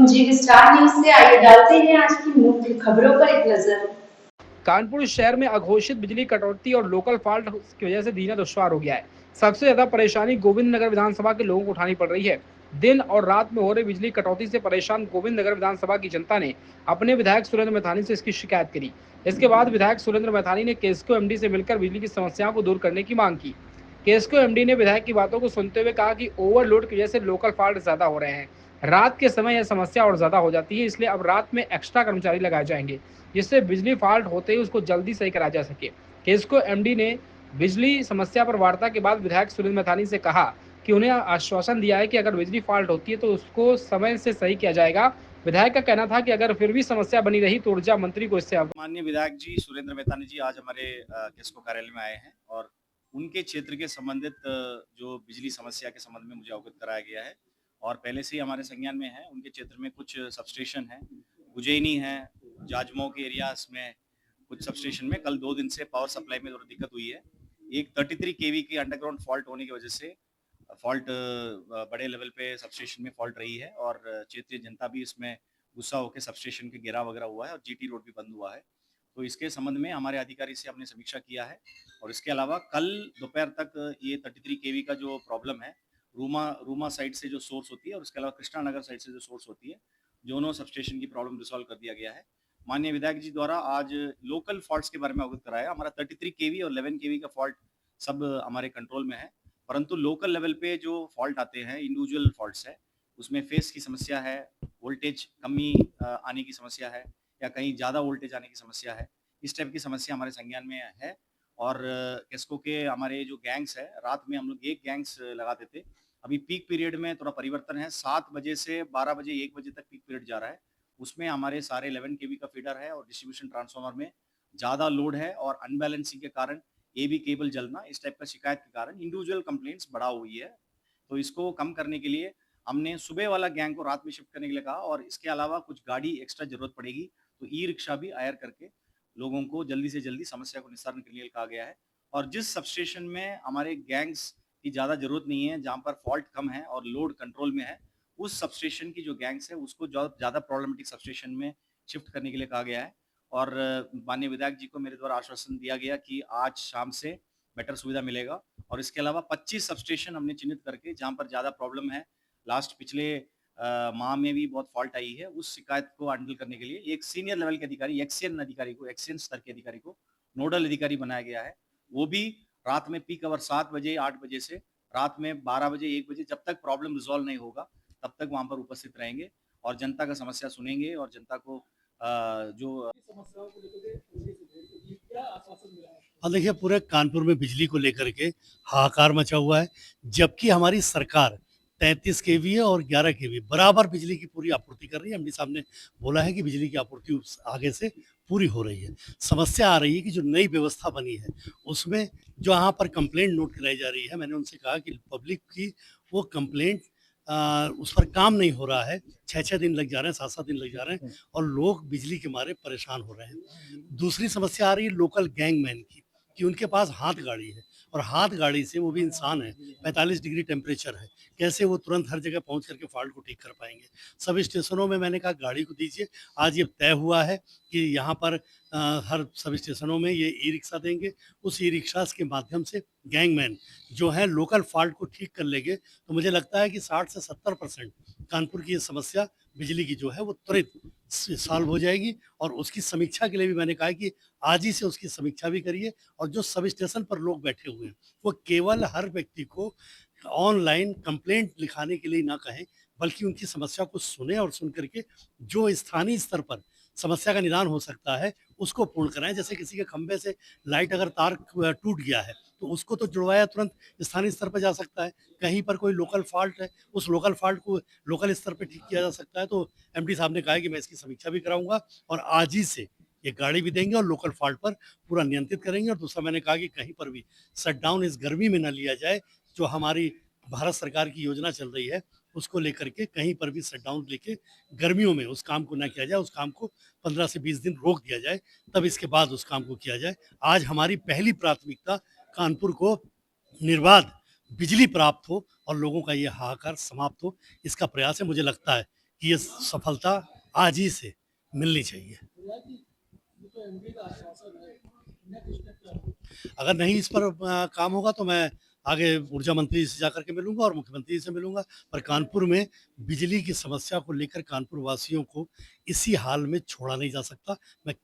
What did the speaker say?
जी star news से आइए डालते हैं आज की मुख्य खबरों पर एक नजर। कानपुर शहर में अघोषित बिजली कटौती और लोकल फॉल्ट की वजह से जीना दुश्वार हो गया है। सबसे ज्यादा परेशानी गोविंद नगर विधानसभा के लोगों को उठानी पड़ रही है। दिन और रात में हो रही बिजली कटौती से परेशान गोविंद नगर विधानसभा की जनता ने अपने विधायक सुरेंद्र मैथानी से इसकी शिकायत करी। इसके बाद विधायक सुरेंद्र मैथानी ने केस्को एमडी से मिलकर बिजली की समस्याओं को दूर करने की मांग की। केस्को एमडी ने विधायक की बातों को सुनते हुए कहा कि ओवरलोड की वजह से लोकल फॉल्ट ज्यादा हो रहे हैं। रात के समय यह समस्या और ज्यादा हो जाती है, इसलिए अब रात में एक्स्ट्रा कर्मचारी लगाए जाएंगे जिससे बिजली फॉल्ट होते ही उसको जल्दी सही कराया जा सके। केस्को एमडी ने बिजली समस्या पर वार्ता के बाद विधायक सुरेंद्र मैथानी से कहा कि उन्हें आश्वासन दिया है कि अगर बिजली फॉल्ट होती है तो उसको समय से सही किया जाएगा। विधायक का कहना था कि अगर फिर भी समस्या बनी रही तो ऊर्जा मंत्री को इससे माननीय विधायक जी सुरेंद्र मैथानी जी आज हमारे केस्को कार्यालय में आए हैं और उनके क्षेत्र के संबंधित जो बिजली समस्या के संबंध में मुझे अवगत कराया गया है और पहले से ही हमारे संज्ञान में है। उनके क्षेत्र में कुछ सबस्टेशन है, उज्जैनी है, जाजमऊ के एरियाज में कुछ सबस्टेशन में कल 2 दिन से पावर सप्लाई में थोड़ी दिक्कत हुई है। एक 33 केवी की अंडरग्राउंड फॉल्ट होने की वजह से फॉल्ट बड़े लेवल पे सबस्टेशन में फॉल्ट रही है और क्षेत्रीय जनता भी इसमें गुस्सा होकर सबस्टेशन के घेराव वगैरह हुआ है और जीटी रोड भी बंद हुआ है। तो इसके संबंध में हमारे अधिकारी से हमने समीक्षा किया है और इसके अलावा कल दोपहर तक ये 33 केवी का जो प्रॉब्लम है रूमा रूमा साइड से जो सोर्स होती है और उसके अलावा कृष्णा नगर साइड से जो सोर्स होती है, दोनों सबस्टेशन की प्रॉब्लम रिजॉल्व कर दिया गया है। माननीय विधायक जी द्वारा आज लोकल फॉल्ट्स के बारे में अवगत कराया। हमारा 33 केवी और 11 केवी का फॉल्ट सब हमारे कंट्रोल में है, परंतु लोकल लेवल पे जो फॉल्ट आते हैं इंडिविजुअल फॉल्ट्स है, उसमें फेस की समस्या है, वोल्टेज कमी आने की समस्या है या कहीं ज़्यादा वोल्टेज आने की समस्या है। इस टाइप की समस्या हमारे संज्ञान में है और केस्को के हमारे जो गैंग्स है, रात में हम लोग एक गैंग्स लगाते थे। अभी पीक पीरियड में थोड़ा परिवर्तन है, 7 बजे से 12 बजे 1 बजे तक पीक पीरियड जा रहा है। उसमें हमारे सारे 11 केवी का फीडर है और डिस्ट्रीब्यूशन ट्रांसफार्मर में ज़्यादा लोड है और अनबैलेंसिंग के कारण एबी केबल जलना, इस टाइप का शिकायत के कारण इंडिविजुअल कंप्लेंट्स बढ़ा हुई है। तो इसको कम करने के लिए हमने सुबह वाला गैंग को रात में शिफ्ट करने के लिए कहा और इसके अलावा कुछ गाड़ी एक्स्ट्रा जरूरत पड़ेगी तो ई रिक्शा भी हायर करके लोगों को जल्दी से जल्दी समस्या को निस्तारण के लिए कहा गया है। और जिस सबस्टेशन में हमारे गैंग्स की ज़्यादा जरूरत नहीं है, जहाँ पर फॉल्ट कम है और लोड कंट्रोल में है, उस सबस्टेशन की जो गैंग्स है उसको ज़्यादा प्रॉब्लमेटिक सबस्टेशन में शिफ्ट करने के लिए कहा गया है। और माननीय विधायक जी को मेरे द्वारा आश्वासन दिया गया कि आज शाम से बेटर सुविधा मिलेगा। और इसके अलावा 25 सबस्टेशन हमने चिन्हित करके जहाँ पर ज़्यादा प्रॉब्लम है, लास्ट पिछले माह में भी बहुत फॉल्ट आई है, उस शिकायत को हैंडल करने के लिए एक सीनियर लेवल के अधिकारी, एक्सएन स्तर के अधिकारी को नोडल अधिकारी बनाया गया है। वो भी रात में पीक आवर 7 बजे 8 बजे से रात में 12 बजे 1 बजे जब तक प्रॉब्लम रिजॉल्व नहीं होगा तब तक वहाँ पर उपस्थित रहेंगे और जनता का समस्या सुनेंगे और जनता को जो समस्याओं को लेकर क्या आश्वासन मिला है? हाँ, देखिए पूरे कानपुर में बिजली को लेकर के हाहाकार मचा हुआ है, जबकि हमारी सरकार 33 केवी है और 11 केवी बराबर बिजली की पूरी आपूर्ति कर रही है। एमडी साहब ने बोला है कि बिजली की आपूर्ति आगे से पूरी हो रही है। समस्या आ रही है कि जो नई व्यवस्था बनी है उसमें जो यहाँ पर कंप्लेंट नोट कराई जा रही है, मैंने उनसे कहा कि पब्लिक की वो कंप्लेंट उस पर काम नहीं हो रहा है। 6-6 दिन लग जा रहे हैं, 7-7 दिन लग जा रहे हैं और लोग बिजली के मारे परेशान हो रहे हैं। दूसरी समस्या आ रही है लोकल गैंगमैन की, कि उनके पास हाथ गाड़ी है और हाथ गाड़ी से, वो भी इंसान है, 45 डिग्री टेम्परेचर है, कैसे वो तुरंत हर जगह पहुंच करके फॉल्ट को ठीक कर पाएंगे। सब स्टेशनों में मैंने कहा गाड़ी को दीजिए। आज ये तय हुआ है कि यहाँ पर हर सब स्टेशनों में ये ई रिक्शा देंगे। उस ई रिक्शा के माध्यम से गैंगमैन जो है लोकल फॉल्ट को ठीक कर लेंगे। तो मुझे लगता है कि 60 से 70% कानपुर की ये समस्या बिजली की जो है वो त्वरित सॉल्व हो जाएगी। और उसकी समीक्षा के लिए भी मैंने कहा है कि आज ही से उसकी समीक्षा भी करिए और जो सब स्टेशन पर लोग बैठे हुए हैं वो केवल हर व्यक्ति को ऑनलाइन कंप्लेंट लिखाने के लिए ना कहें, बल्कि उनकी समस्या को सुने और सुन करके जो स्थानीय स्तर पर समस्या का निदान हो सकता है उसको पूर्ण कराएं। जैसे किसी के खंभे से लाइट अगर तार टूट गया है तो उसको तो जुड़वाया तुरंत स्थानीय स्तर पर जा सकता है। कहीं पर कोई लोकल फॉल्ट है, उस लोकल फॉल्ट को लोकल स्तर पर ठीक किया जा सकता है। तो एमडी साहब ने कहा है कि मैं इसकी समीक्षा भी कराऊंगा और आज ही से ये गाड़ी भी देंगे और लोकल फॉल्ट पर पूरा नियंत्रित करेंगे। और दूसरा मैंने कहा कि कहीं पर भी शटडाउन इस गर्मी में न लिया जाए। जो हमारी भारत सरकार की योजना चल रही है उसको लेकर के कहीं पर भी शटडाउन लेके गर्मियों में उस काम को ना किया जाए, उस काम को 15 से 20 दिन रोक दिया जाए, तब इसके बाद उस काम को किया जाए। आज हमारी पहली प्राथमिकता कानपुर को निर्बाध बिजली प्राप्त हो और लोगों का ये हाहाकार समाप्त हो, इसका प्रयास है। मुझे लगता है कि ये सफलता आज ही से मिलनी चाहिए। अगर नहीं इस पर काम होगा तो मैं आगे ऊर्जा मंत्री से जाकर के मिलूंगा और मुख्यमंत्री से मिलूंगा। पर कानपुर में बिजली की समस्या को लेकर कानपुर वासियों को इसी हाल में छोड़ा नहीं जा सकता। मैं